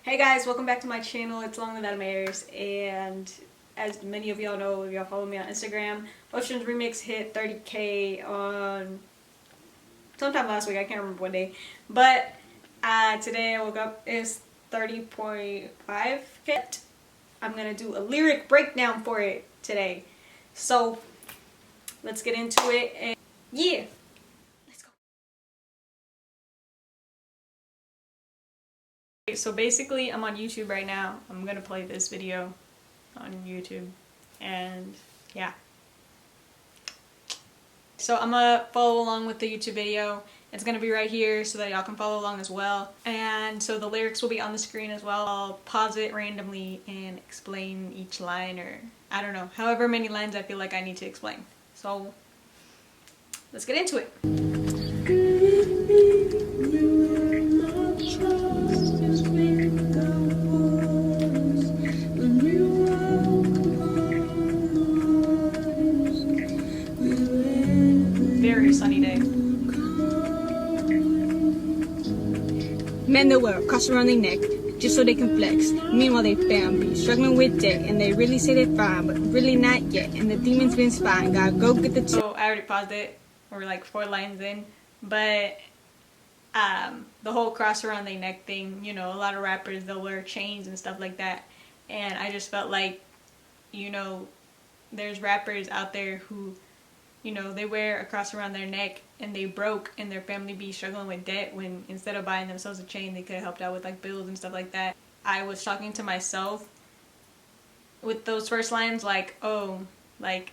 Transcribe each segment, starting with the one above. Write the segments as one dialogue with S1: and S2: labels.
S1: Hey guys, welcome back to my channel. It's longliveadamariz, and as many of y'all know, if y'all follow me on Instagram, Ocean's Remix hit 30K on sometime last week. I can't remember what day, but today I woke up, it's 30.5K. I'm gonna do a lyric breakdown for it today, so let's get into it. And yeah, let's go. So basically, I'm on YouTube right now. I'm gonna play this video on YouTube, and yeah. So I'm gonna follow along with the YouTube video. It's gonna be right here so that y'all can follow along as well. And so the lyrics will be on the screen as well. I'll pause it randomly and explain each line, or I don't know, however many lines I feel like I need to explain. So let's get into it. Very sunny day.
S2: Men that wear a cross around their neck just so they can flex. Meanwhile they family struggling with debt, and they really say they're fine, but really not yet. And the demons been spying. Gotta go get the.
S1: So I already paused it. We're like 4 lines in, but the whole cross around their neck thing. You know, a lot of rappers, they'll wear chains and stuff like that, and I just felt like, you know, there's rappers out there who, you know, they wear a cross around their neck and they broke and their family be struggling with debt, when instead of buying themselves a chain, they could have helped out with like bills and stuff like that. I was talking to myself with those first lines, like, oh, like,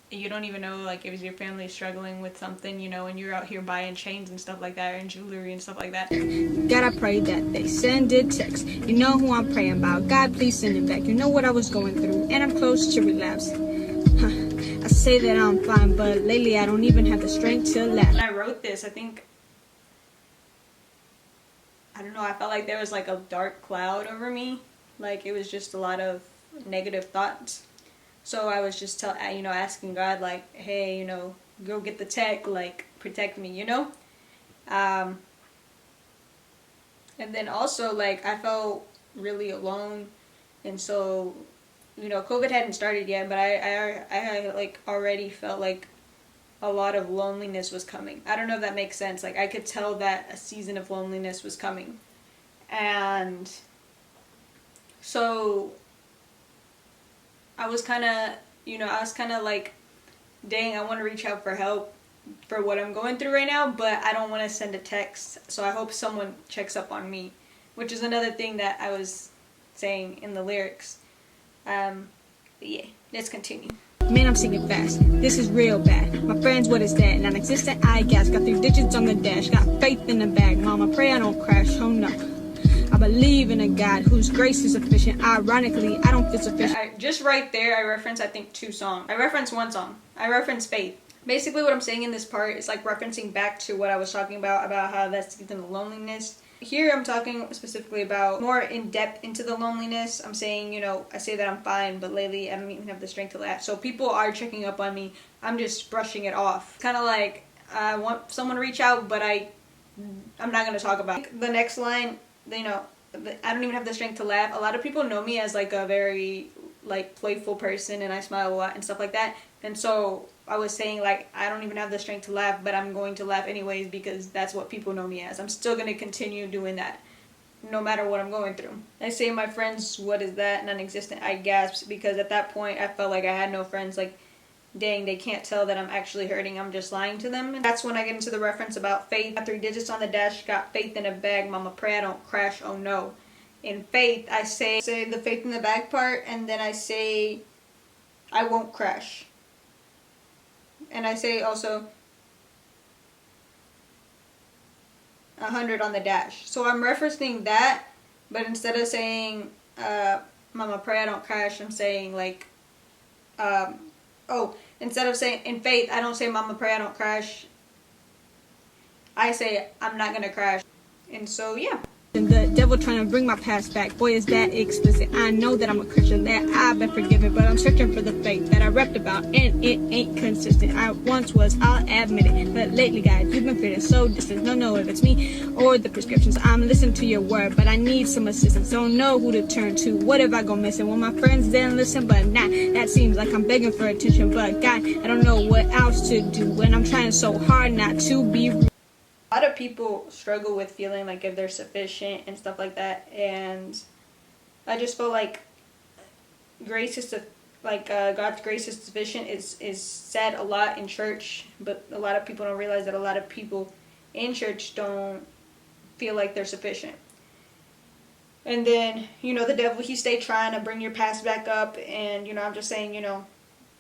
S1: you don't even know, like, if your family is struggling with something, you know, and you're out here buying chains and stuff like that, and jewelry and stuff like that.
S2: God, I pray that they send it text. You know who I'm praying about. God, please send it back. You know what I was going through, and I'm close to relapse. I say that I'm fine, but lately I don't even have the strength to laugh.
S1: When I wrote this, I don't know, I felt like there was like a dark cloud over me. Like, it was just a lot of negative thoughts. So I was just asking God, like, hey, you know, go get the tech, like, protect me, you know? And then also, like, I felt really alone. And so, you know, COVID hadn't started yet, but I like already felt like a lot of loneliness was coming. I don't know if that makes sense. Like, I could tell that a season of loneliness was coming. And so I was kind of, like, dang, I want to reach out for help for what I'm going through right now, but I don't want to send a text. So I hope someone checks up on me, which is another thing that I was saying in the lyrics. But yeah, let's continue.
S2: Man, I'm singing fast. This is real bad. My friends, what is that? Non-existent eye gas. Got 3 digits on the dash. Got faith in the bag. Mama, pray I don't crash. Oh no. I believe in a God whose grace is sufficient. Ironically, I don't feel sufficient.
S1: Just right there, I reference, I think, 2 songs. I reference 1 song. I reference Faith. Basically, what I'm saying in this part is like referencing back to what I was talking about how that's the loneliness. Here I'm talking specifically about more in depth into the loneliness. I'm saying, you know, I say that I'm fine, but lately I don't even have the strength to laugh. So people are checking up on me. I'm just brushing it off. Kind of like, I want someone to reach out, but I'm not going to talk about it. The next line, you know, I don't even have the strength to laugh. A lot of people know me as like a very like playful person, and I smile a lot and stuff like that. And so I was saying, like, I don't even have the strength to laugh, but I'm going to laugh anyways because that's what people know me as. I'm still going to continue doing that no matter what I'm going through. I say my friends, what is that? Non-existent. I gasped because at that point I felt like I had no friends. Like, dang, they can't tell that I'm actually hurting. I'm just lying to them. And that's when I get into the reference about faith. Got 3 digits on the dash, got faith in a bag. Mama, pray I don't crash. Oh no. In faith, I say the faith in the bag part, and then I say I won't crash. And I say also 100 on the dash. So I'm referencing that, but instead of saying Mama, pray I don't crash, I'm saying like instead of saying in faith, I don't say Mama, pray I don't crash. I say I'm not gonna crash. And so yeah.
S2: And the devil trying to bring my past back. Boy, is that explicit. I know that I'm a Christian, that I've been forgiven, but I'm searching for the faith that I rapped about, and it ain't consistent. I once was, I'll admit it, but lately, guys, you've been feeling so distant. Don't know if it's me or the prescriptions. I'm listening to your word, but I need some assistance. Don't know who to turn to. What if I go missing? Well, my friends didn't listen, but nah, that seems like I'm begging for attention. But God, I don't know what else to do when I'm trying so hard not to be rude.
S1: A lot of people struggle with feeling like if they're sufficient and stuff like that, and I just feel like grace is God's grace is sufficient is said a lot in church, but a lot of people don't realize that a lot of people in church don't feel like they're sufficient. And then, the devil, he stay trying to bring your past back up, and, I'm just saying,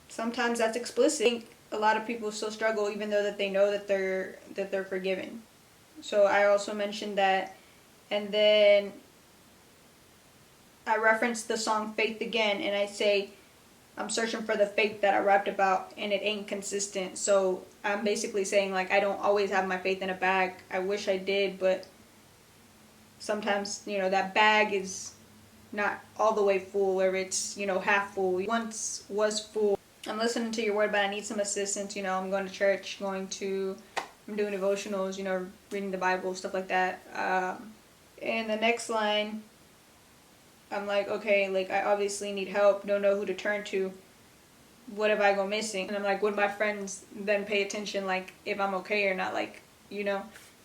S1: sometimes that's explicit. I think a lot of people still struggle even though that they know that they're forgiven. So I also mentioned that, and then I referenced the song Faith again, and I say I'm searching for the faith that I rapped about, and it ain't consistent. So I'm basically saying, like, I don't always have my faith in a bag. I wish I did, but sometimes, that bag is not all the way full, or it's, half full. Once was full. I'm listening to your word, but I need some assistance. I'm going to church, I'm doing devotionals, reading the Bible, stuff like that. And the next line, I'm like, okay, like, I obviously need help, don't know who to turn to. What if I go missing? And I'm like, would my friends then pay attention, like, if I'm okay or not? Like,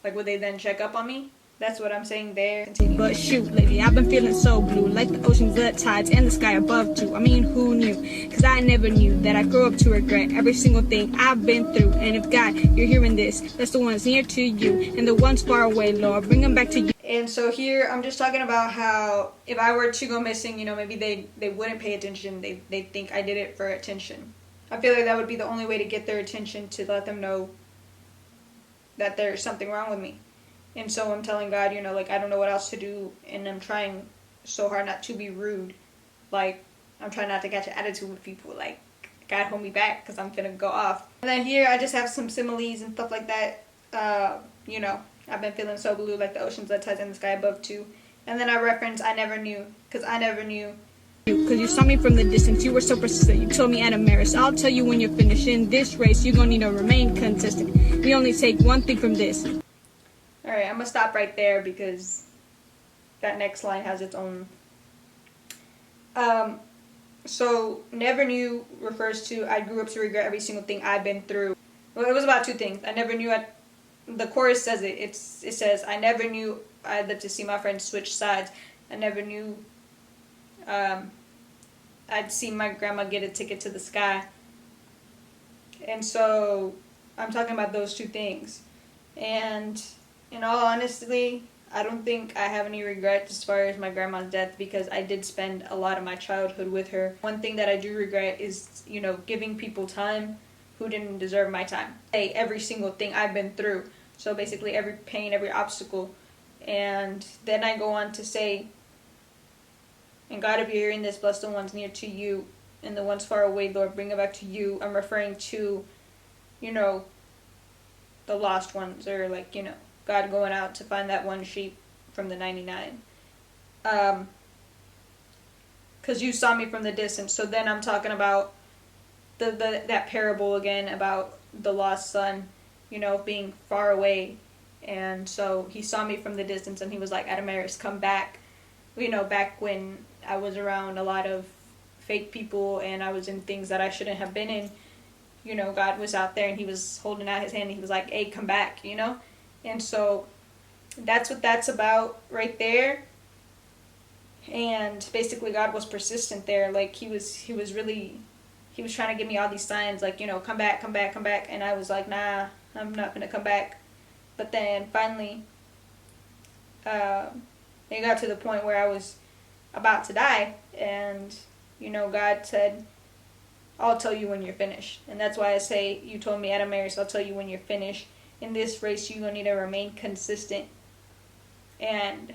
S1: like, would they then check up on me? That's what I'm saying there. Continue.
S2: But shoot, lately I've been feeling so blue, like the oceans, the tides, and the sky above too. I mean, who knew? Cause I never knew that I grew up to regret every single thing I've been through. And if God, you're hearing this, that's the ones near to you, and the ones far away, Lord, bring them back to you.
S1: And so here I'm just talking about how if I were to go missing, maybe they wouldn't pay attention. They think I did it for attention. I feel like that would be the only way to get their attention, to let them know that there's something wrong with me. And so I'm telling God, like, I don't know what else to do, and I'm trying so hard not to be rude. Like, I'm trying not to catch an attitude with people, like, God hold me back because I'm gonna go off. And then here I just have some similes and stuff like that. I've been feeling so blue, like the oceans, the tides, and the sky above too. And then I reference I never knew, because I never knew.
S2: Cause you saw me from the distance, you were so persistent. You told me Adamaris, I'll tell you when you're finished. In this race, you're gonna need to remain consistent. We only take one thing from this.
S1: Alright, I'm going to stop right there because that next line has its own. So, never knew refers to I grew up to regret every single thing I've been through. Well, it was about two things. I never knew, the chorus says it. It says, I never knew I'd live to see my friends switch sides. I never knew I'd see my grandma get a ticket to the sky. And so, I'm talking about those two things. And in all honesty, I don't think I have any regrets as far as my grandma's death, because I did spend a lot of my childhood with her. One thing that I do regret is, giving people time who didn't deserve my time. Every single thing I've been through. So basically every pain, every obstacle. And then I go on to say, and God, if you're hearing this, bless the ones near to you, and the ones far away, Lord, bring it back to you. I'm referring to, the lost ones, or like, God going out to find that one sheep from the 99. Because you saw me from the distance. So then I'm talking about that parable again about the lost son, being far away. And so he saw me from the distance, and he was like, Adamaris, come back. Back when I was around a lot of fake people and I was in things that I shouldn't have been in. God was out there and he was holding out his hand and he was like, hey, come back, And so that's what that's about right there. And basically God was persistent there. Like he was trying to give me all these signs, like, come back, come back, come back. And I was like, nah, I'm not going to come back. But then finally, it got to the point where I was about to die. And, God said, I'll tell you when you're finished. And that's why I say, you told me, Adamaris, I'll tell you when you're finished. In this race, you're going to need to remain consistent. And,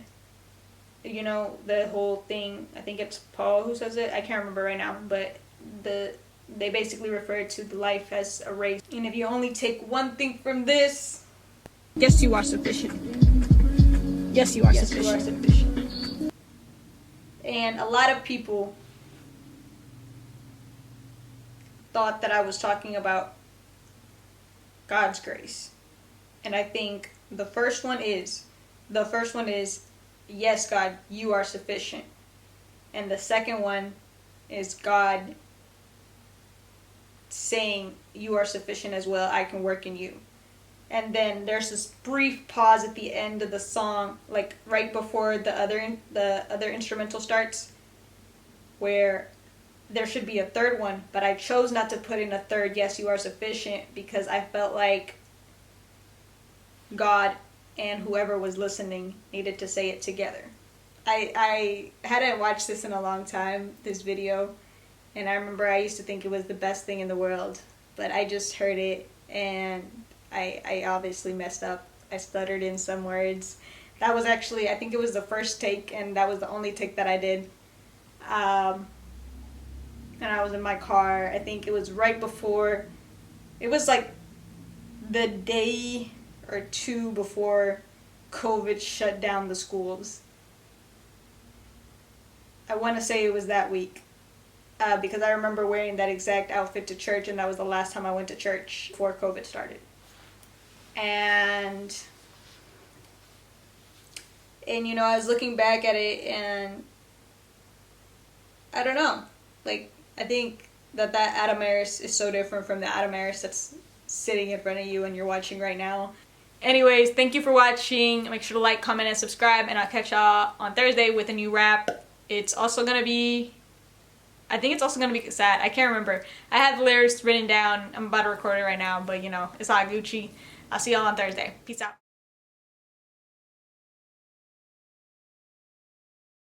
S1: the whole thing, I think it's Paul who says it. I can't remember right now. But they basically refer to the life as a race. And if you only take one thing from this,
S2: yes, you are sufficient. Yes, you are
S1: Yes, you are
S2: sufficient.
S1: sufficient. And a lot of people thought that I was talking about God's grace. And I think the first one is, yes, God, you are sufficient. And the second one is God saying, you are sufficient as well, I can work in you. And then there's this brief pause at the end of the song, like right before the other instrumental starts, where there should be a third one, but I chose not to put in a third, yes, you are sufficient, because I felt like God and whoever was listening needed to say it together. I hadn't watched this in a long time, this video, and I remember I used to think it was the best thing in the world, but I just heard it and I obviously messed up. I stuttered in some words. That was actually, I think it was the first take, and that was the only take that I did. And I was in my car. I think it was right before, it was like the day or two before COVID shut down the schools. I want to say it was that week. Because I remember wearing that exact outfit to church, and that was the last time I went to church before COVID started. And you know, I was looking back at it, and I don't know, like, I think that Adamariz is so different from the Adamariz that's sitting in front of you and you're watching right now. Anyways, thank you for watching. Make sure to like, comment, and subscribe, and I'll catch y'all on Thursday with a new rap. It's also gonna be, I think it's also gonna be sad. I can't remember. I have the lyrics written down. I'm about to record it right now, but you know, it's all Gucci. I'll see y'all on Thursday. Peace out.